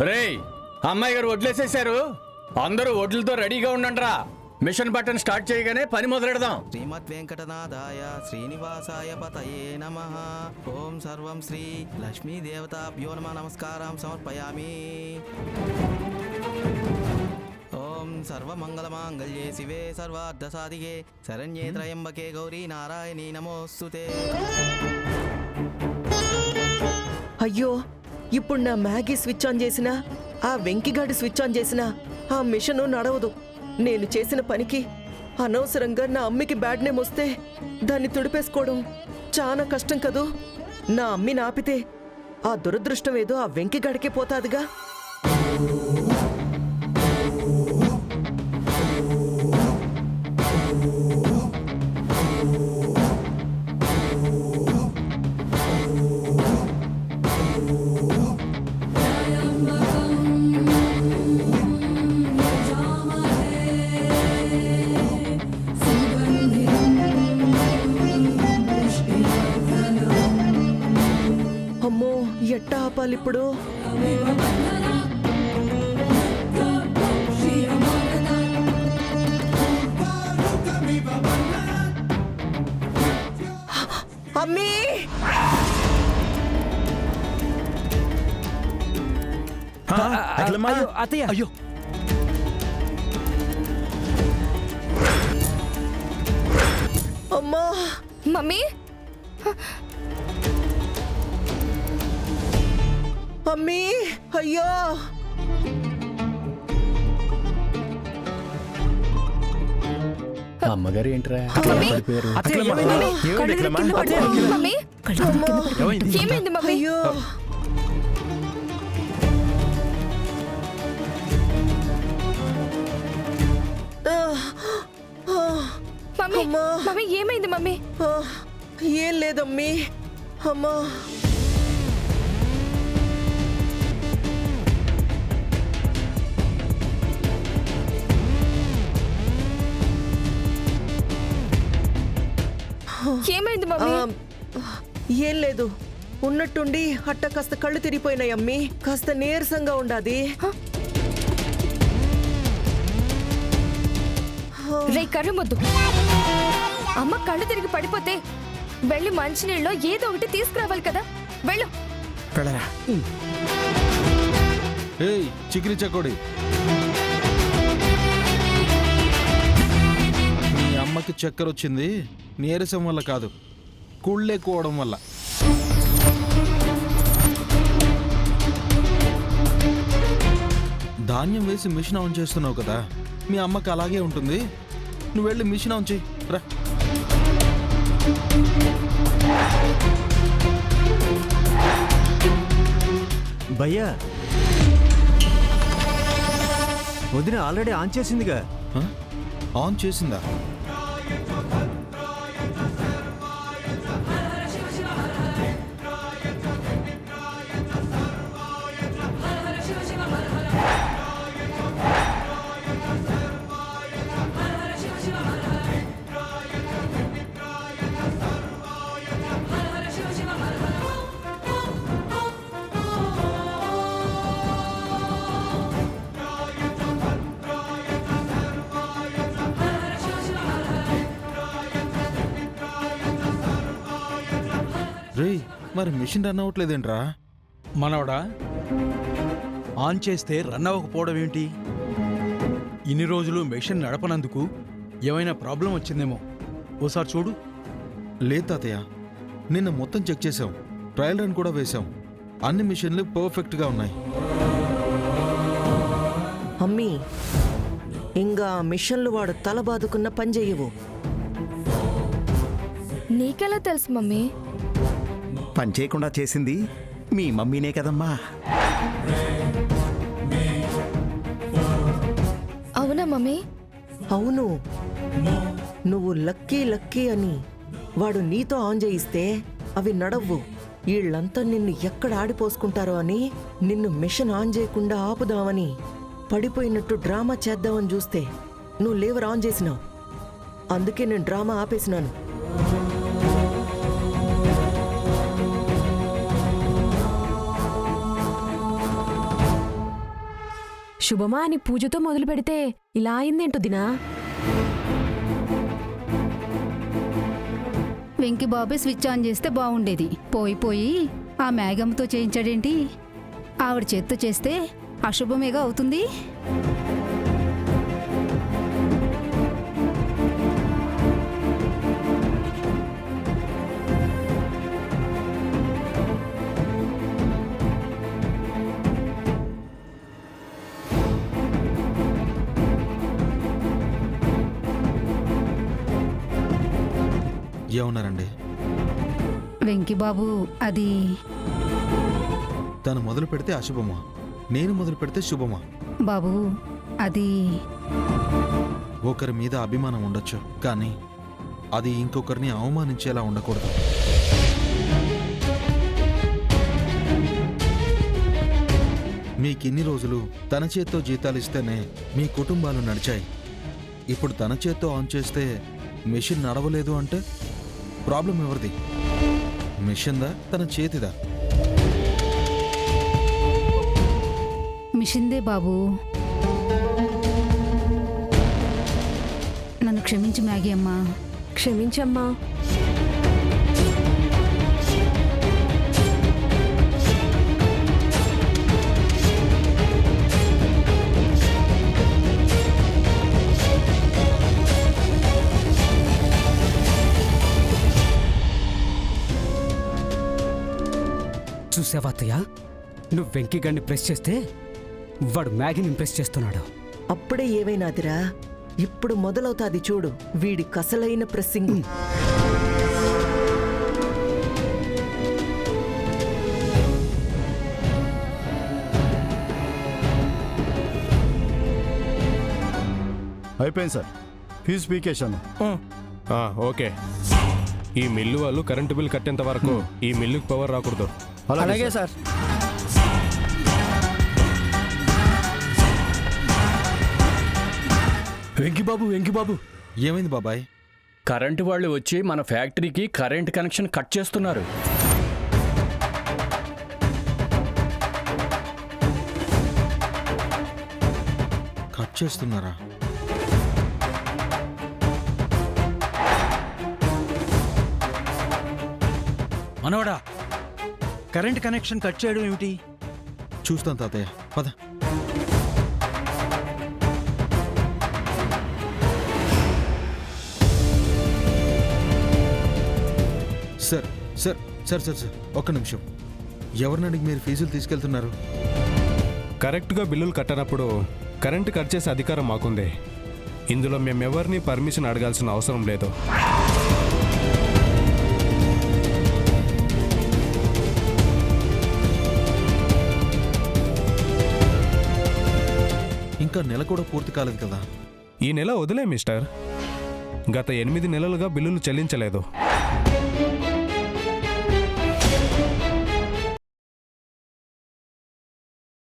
రేయ్, అమ్మాయి గారు వడ్లేసేశారు. అందరూ వడ్లతో రెడీగా ఉండండిరా. మిషన్ బటన్ స్టార్ట్ చేయగానే పని మొదలెడదాం. శ్రీమద్ వెంకటనాథాయ శ్రీనివాసాయ పతయే నమః. ఓం సర్వం శ్రీ లక్ష్మీ దేవతాభ్యో నమః నమస్కారం సమర్పయామి. ఓం సర్వమంగళమాంగళ్యే శివే సర్వార్థసాధికే శరణ్యే త్రయంబకే గౌరీ నారాయణీ నమోస్తుతే. అయ్యో, ఇప్పుడు నా మ్యాగీ స్విచ్ ఆన్ చేసినా, ఆ వెంకిగాడి స్విచ్ ఆన్ చేసినా ఆ మిషను నడవదు. నేను చేసిన పనికి అనవసరంగా నా అమ్మికి బ్యాడ్ నేమ్ వస్తే దాన్ని తుడిపేసుకోవడం చాలా కష్టం కదూ. నా అమ్మిని ఆపితే ఆ దురదృష్టం ఏదో ఆ వెంకిగాడికే పోతాదిగా. అమ్మో, ఎట్టా ఆపాలిప్పుడు? అమ్మీ! అత్తయ్య, అయ్యో, అమ్మా! మమ్మీ, అమ్మీ! అయ్యో! అమ్మగారు ఏంట్రా పడిపోయారు? అత్తయ్య, ఏమైంది? కళ్ళు తిరిగి కింద పడిపోయావు. మమ్మీ, కళ్ళు తిరిగి కింద పడిపోయావు. ఏమైంది మమ్మీ? అయ్యో! మమ్మీ, అమ్మా! మమ్మీ ఏమైంది మమ్మీ? ఏం లేదమ్మీ. అమ్మా! ఏమైంది మమ్మీ? ఏం లేదు, ఉన్నట్టుండి అట్ట కాస్త కళ్ళు తిరిగిపోయినాయి అమ్మీ. కాస్త నీరసంగా ఉండాది. రే కర్రమొద్దు, అమ్మ కళ్ళు తిరిగి పడిపోతే వెళ్ళి మంచినీళ్ళలో ఏదో ఒకటి తీసుకురావాలి కదా. వెళ్ళు. ఏయ్ చికిరి చకోడి, మీ అమ్మకి చక్కెర వచ్చింది నీరసం వల్ల కాదు, కుళ్ళెక్కువడం వల్ల. ధాన్యం వేసి మిషన్ ఆన్ చేస్తున్నావు కదా, మీ అమ్మకి అలాగే ఉంటుంది. నువ్వు వెళ్ళి మిషన్ ఆన్ చెయ్యి రా. భయ్యా, వదిన ఆల్రెడీ ఆన్ చేసిందిగా. ఆన్ చేసిందా? రేయ్, మరి మిషన్ రన్ అవ్వట్లేదేంట్రా? మనవడా, ఆన్ చేస్తే రన్ అవ్వకపోవడం ఏంటి? ఇన్ని రోజులు మెషిన్ నడపనందుకు ఏమైనా ప్రాబ్లం వచ్చిందేమో. ఓసారి చూడు. లేదు తాతయ్య, నిన్న మొత్తం చెక్ చేసాం, ట్రయల్ రన్ కూడా వేశాం. అన్ని మిషన్లు పర్ఫెక్ట్గా ఉన్నాయి. అమ్మీ, ఇంకా మిషన్లు వాడు తల బాదుకున్న పని చెయ్యవు. నీకెలా తెలుసు మమ్మీ? పని చేయకుండా చేసింది మీ మమ్మీనే కదమ్మా. అవునా మమ్మీ? అవును, నువ్వు లక్కీ లక్కీ అని వాడు నీతో ఆన్ చేయిస్తే అవి నడవ్వు. వీళ్ళంతా నిన్ను ఎక్కడ ఆడిపోసుకుంటారో అని నిన్ను మిషన్ ఆన్ చేయకుండా ఆపుదామని పడిపోయినట్టు డ్రామా చేద్దామని చూస్తే నువ్వు లేవర్ ఆన్ చేసినావు. అందుకే నేను డ్రామా ఆపేసినాను. శుభమా అని పూజతో మొదలు పెడితే ఇలా అయిందేంటో దినా. వెంకి బాబే స్విచ్ ఆన్ చేస్తే బాగుండేది. పోయి ఆ మేఘంతో చేయించాడేంటి? ఆవిడ చేత్తో చేస్తే అశుభమేగా అవుతుంది. ఏమన్నారండి? వెంకి బాబు అది తను మొదలు పెడితే అశుభమా, నేను మొదలు పెడితే శుభమా? బాబు అది ఒకరి మీద అభిమానం ఉండొచ్చు, కానీ అది ఇంకొకరిని అవమానించేలా ఉండకూడదు. మీకిన్ని రోజులు తన చేత్తో జీతాలు ఇస్తేనే మీ కుటుంబాలు నడిచాయి. ఇప్పుడు తన చేత్తో ఆన్ చేస్తే మెషిన్ నడవలేదు అంటే ప్రాబ్లం ఎవరిది? మెషిన్దా, తన చేతిదా? మిషన్దే బాబు. నన్ను క్షమించు మ్యాగీ అమ్మా. క్షమించమ్మా. చూసావా అత్తయ్య, నువ్వు వెంకీ గడిని ప్రెస్ చేస్తే వాడు మ్యాగీని ఇంప్రెస్ చేస్తున్నాడు. అప్పుడే ఏవైనాదిరా, ఇప్పుడు మొదలవుతాది చూడు వీడి కసలైన ప్రెస్సింగ్. అయిపోయింది సార్, ఫీజు పీకేశాను. ఓకే. ఈ మిల్లు వాళ్ళు కరెంటు బిల్ కట్టేంత వరకు ఈ మిల్లుకి పవర్ రాకూడదు. అలాగే సార్. వెంకిబాబు ఏమైంది బాబాయ్? కరెంటు వాళ్ళు వచ్చి మన ఫ్యాక్టరీకి కరెంట్ కనెక్షన్ కట్ చేస్తున్నారు. కట్ చేస్తున్నారా? మనవడా, కరెంట్ కనెక్షన్ కట్ చేయడం ఏమిటి? చూస్తాను తాతయ్య, పద. Sir sir sir sir sir ఒక్క నిమిషం. ఎవరిని అడిగి మీరు ఫీజులు తీసుకెళ్తున్నారు? కరెక్ట్గా బిల్లులు కట్టనప్పుడు కరెంటు కట్ చేసే అధికారం మాకుంది. ఇందులో మేమెవరిని పర్మిషన్ అడగాల్సిన అవసరం లేదు. ఇంకా నెల కూడా పూర్తి కాలేదు కదా? ఈ నెల వదిలే మిస్టర్. గత 8 నెలలుగా బిల్లులు చెల్లించలేదు.